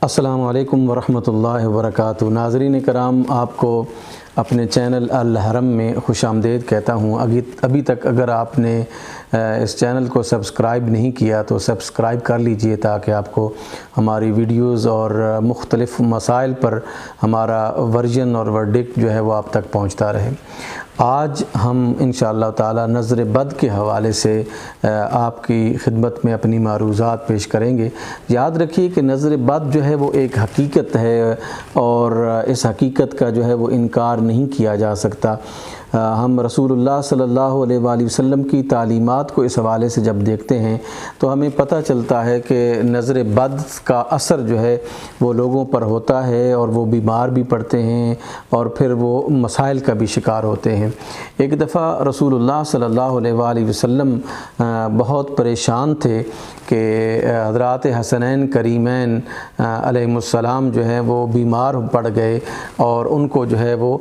السلام علیکم ورحمۃ اللہ وبرکاتہ۔ ناظرین کرام، آپ کو اپنے چینل الحرم میں خوش آمدید کہتا ہوں۔ ابھی تک اگر آپ نے اس چینل کو سبسکرائب نہیں کیا تو سبسکرائب کر لیجئے تاکہ آپ کو ہماری ویڈیوز اور مختلف مسائل پر ہمارا ورژن اور ورڈکٹ جو ہے وہ آپ تک پہنچتا رہے۔ آج ہم انشاءاللہ تعالی نظر بد کے حوالے سے آپ کی خدمت میں اپنی معروضات پیش کریں گے۔ یاد رکھیے کہ نظر بد جو ہے وہ ایک حقیقت ہے اور اس حقیقت کا جو ہے وہ انکار نہیں کیا جا سکتا۔ ہم رسول اللہ صلی اللہ علیہ وآلہ وسلم کی تعلیمات کو اس حوالے سے جب دیکھتے ہیں تو ہمیں پتہ چلتا ہے کہ نظر بد کا اثر جو ہے وہ لوگوں پر ہوتا ہے اور وہ بیمار بھی پڑتے ہیں اور پھر وہ مسائل کا بھی شکار ہوتے ہیں۔ ایک دفعہ رسول اللہ صلی اللہ علیہ وآلہ وسلم بہت پریشان تھے کہ حضرات حسنین کریمین علیہم السلام جو ہیں وہ بیمار پڑ گئے اور ان کو جو ہے وہ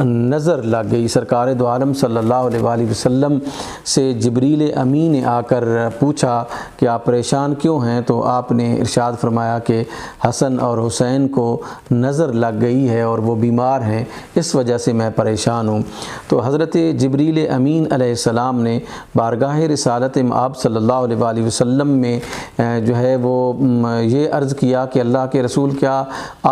نظر لگ گئی۔ سرکار دو عالم صلی اللہ علیہ وآلہ وسلم سے جبریل امین نے آ کر پوچھا کہ آپ پریشان کیوں ہیں؟ تو آپ نے ارشاد فرمایا کہ حسن اور حسین کو نظر لگ گئی ہے اور وہ بیمار ہیں، اس وجہ سے میں پریشان ہوں۔ تو حضرت جبریل امین علیہ السلام نے بارگاہ رسالت آپ صلی اللہ علیہ وآلہ وسلم میں جو ہے وہ یہ عرض کیا کہ اللہ کے رسول، کیا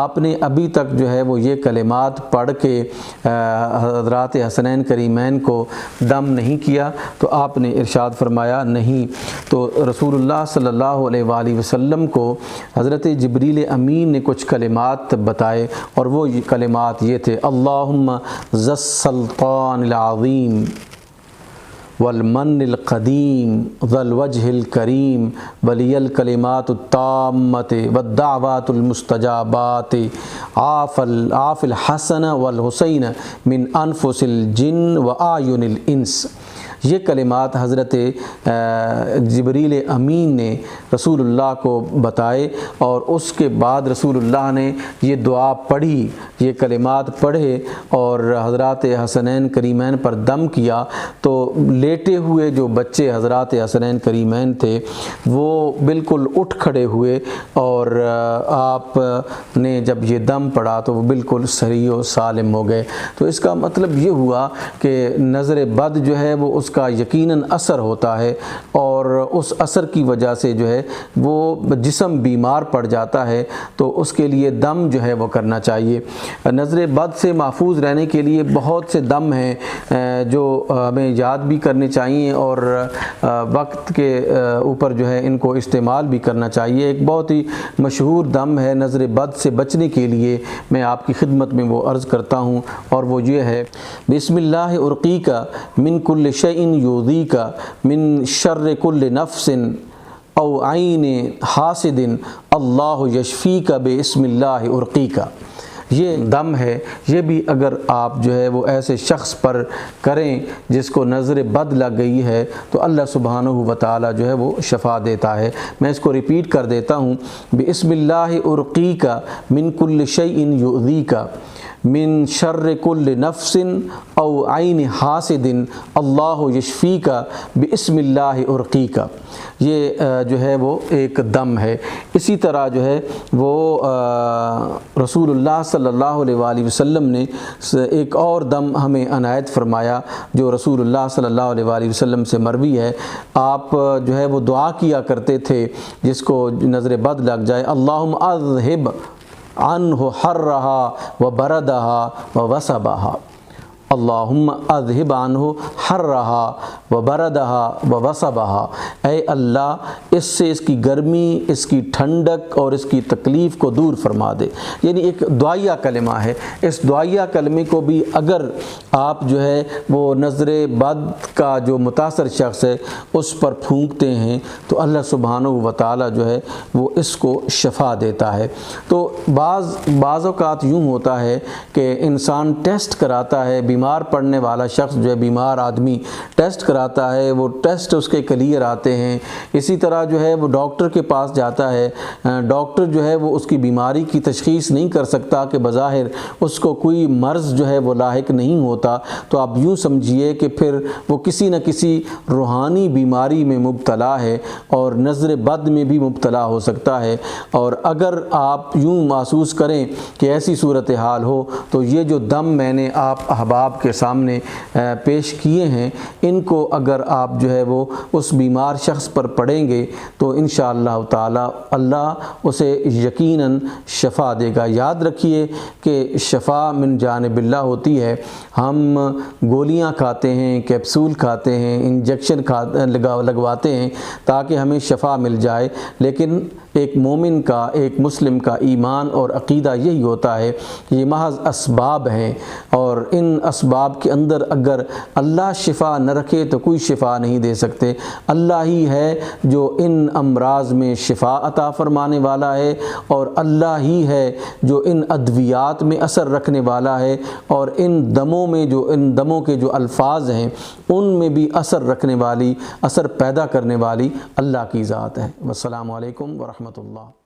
آپ نے ابھی تک جو ہے وہ یہ کلمات پڑھ کے حضرات حسنین کریمین کو دم نہیں کیا؟ تو آپ نے ارشاد فرمایا نہیں۔ تو رسول اللہ صلی اللہ علیہ وآلہ وسلم کو حضرت جبریل امین نے کچھ کلمات بتائے اور وہ کلمات یہ تھے: اللہم ذی السلطان العظیم والمن القدیم ذی الوجہ الکریم ولی الکلمات التامۃ والدعوات المستجابات عاف الحسن والحسین من انفس الجن وآیون الانس۔ یہ کلمات حضرت جبریل امین نے رسول اللہ کو بتائے اور اس کے بعد رسول اللہ نے یہ دعا پڑھی، یہ کلمات پڑھے اور حضرات حسنین کریمین پر دم کیا تو لیٹے ہوئے جو بچے حضرات حسنین کریمین تھے وہ بالکل اٹھ کھڑے ہوئے اور آپ نے جب یہ دم پڑا تو وہ بالکل صحیح و سالم ہو گئے۔ تو اس کا مطلب یہ ہوا کہ نظر بد جو ہے وہ اس کا یقیناً اثر ہوتا ہے اور اس اثر کی وجہ سے جو ہے وہ جسم بیمار پڑ جاتا ہے تو اس کے لیے دم جو ہے وہ کرنا چاہیے۔ نظر بد سے محفوظ رہنے کے لیے بہت سے دم ہیں جو ہمیں یاد بھی کرنے چاہیے اور وقت کے اوپر جو ہے ان کو استعمال بھی کرنا چاہیے۔ ایک بہت ہی مشہور دم ہے نظر بد سے بچنے کے لیے، میں آپ کی خدمت میں وہ عرض کرتا ہوں اور وہ یہ ہے: بسم اللہ ارقیک من کل شیء یؤذیک من شر کل نفس او عین حاسد اللہ یشفیک بسم اللہ ارقیک۔ یہ دم ہے، یہ بھی اگر آپ جو ہے وہ ایسے شخص پر کریں جس کو نظر بد لگ گئی ہے تو اللہ سبحانہ و تعالی جو ہے وہ شفا دیتا ہے۔ میں اس کو ریپیٹ کر دیتا ہوں: بسم اللہ ارقیک من کل شیء یؤذیک من شر کل نفس او عین حاسد اللہ یشفیک بسم اللہ ارقیک۔ یہ جو ہے وہ ایک دم ہے۔ اسی طرح جو ہے وہ رسول اللہ صلی اللہ علیہ وآلہ وسلم نے ایک اور دم ہمیں عنایت فرمایا جو رسول اللہ صلی اللہ علیہ وآلہ وسلم سے مروی ہے۔ آپ جو ہے وہ دعا کیا کرتے تھے جس کو نظر بد لگ جائے: اللہم اذہب عنہ حرہا وبردہا ووسبہا۔ اللہم اذہب عنہ حرہا وبردہا ووسبہا۔ اے اللہ اس سے اس کی گرمی، اس کی ٹھنڈک اور اس کی تکلیف کو دور فرما دے۔ یعنی ایک دعائیہ کلمہ ہے۔ اس دعائیہ کلمے کو بھی اگر آپ جو ہے وہ نظر بد کا جو متاثر شخص ہے اس پر پھونکتے ہیں تو اللہ سبحانہ و تعالی جو ہے وہ اس کو شفا دیتا ہے۔ تو بعض اوقات یوں ہوتا ہے کہ انسان ٹیسٹ کراتا ہے، بیمار بیمار پڑنے والا شخص جو ہے بیمار آدمی ٹیسٹ کراتا ہے، وہ ٹیسٹ اس کے کلیئر آتے ہیں، اسی طرح جو ہے وہ ڈاکٹر کے پاس جاتا ہے، ڈاکٹر جو ہے وہ اس کی بیماری کی تشخیص نہیں کر سکتا کہ بظاہر اس کو کوئی مرض جو ہے وہ لاحق نہیں ہوتا، تو آپ یوں سمجھیے کہ پھر وہ کسی نہ کسی روحانی بیماری میں مبتلا ہے اور نظر بد میں بھی مبتلا ہو سکتا ہے۔ اور اگر آپ یوں محسوس کریں کہ ایسی صورتحال ہو تو یہ جو دم میں نے آپ احباب کے سامنے پیش کیے ہیں، ان کو اگر آپ جو ہے وہ اس بیمار شخص پر پڑھیں گے تو انشاءاللہ تعالی اللہ اسے یقیناً شفا دے گا۔ یاد رکھیے کہ شفا من جانب اللہ ہوتی ہے۔ ہم گولیاں کھاتے ہیں، کیپسول کھاتے ہیں، انجیکشن لگواتے ہیں تاکہ ہمیں شفا مل جائے، لیکن ایک مومن کا، ایک مسلم کا ایمان اور عقیدہ یہی ہوتا ہے کہ یہ محض اسباب ہیں، اور ان اسباب کے اندر اگر اللہ شفا نہ رکھے تو کوئی شفا نہیں دے سکتے۔ اللہ ہی ہے جو ان امراض میں شفا عطا فرمانے والا ہے، اور اللہ ہی ہے جو ان ادویات میں اثر رکھنے والا ہے، اور ان دموں کے جو الفاظ ہیں ان میں بھی اثر رکھنے والی، اثر پیدا کرنے والی اللہ کی ذات ہے۔ والسلام علیکم ورحمۃ اللہ۔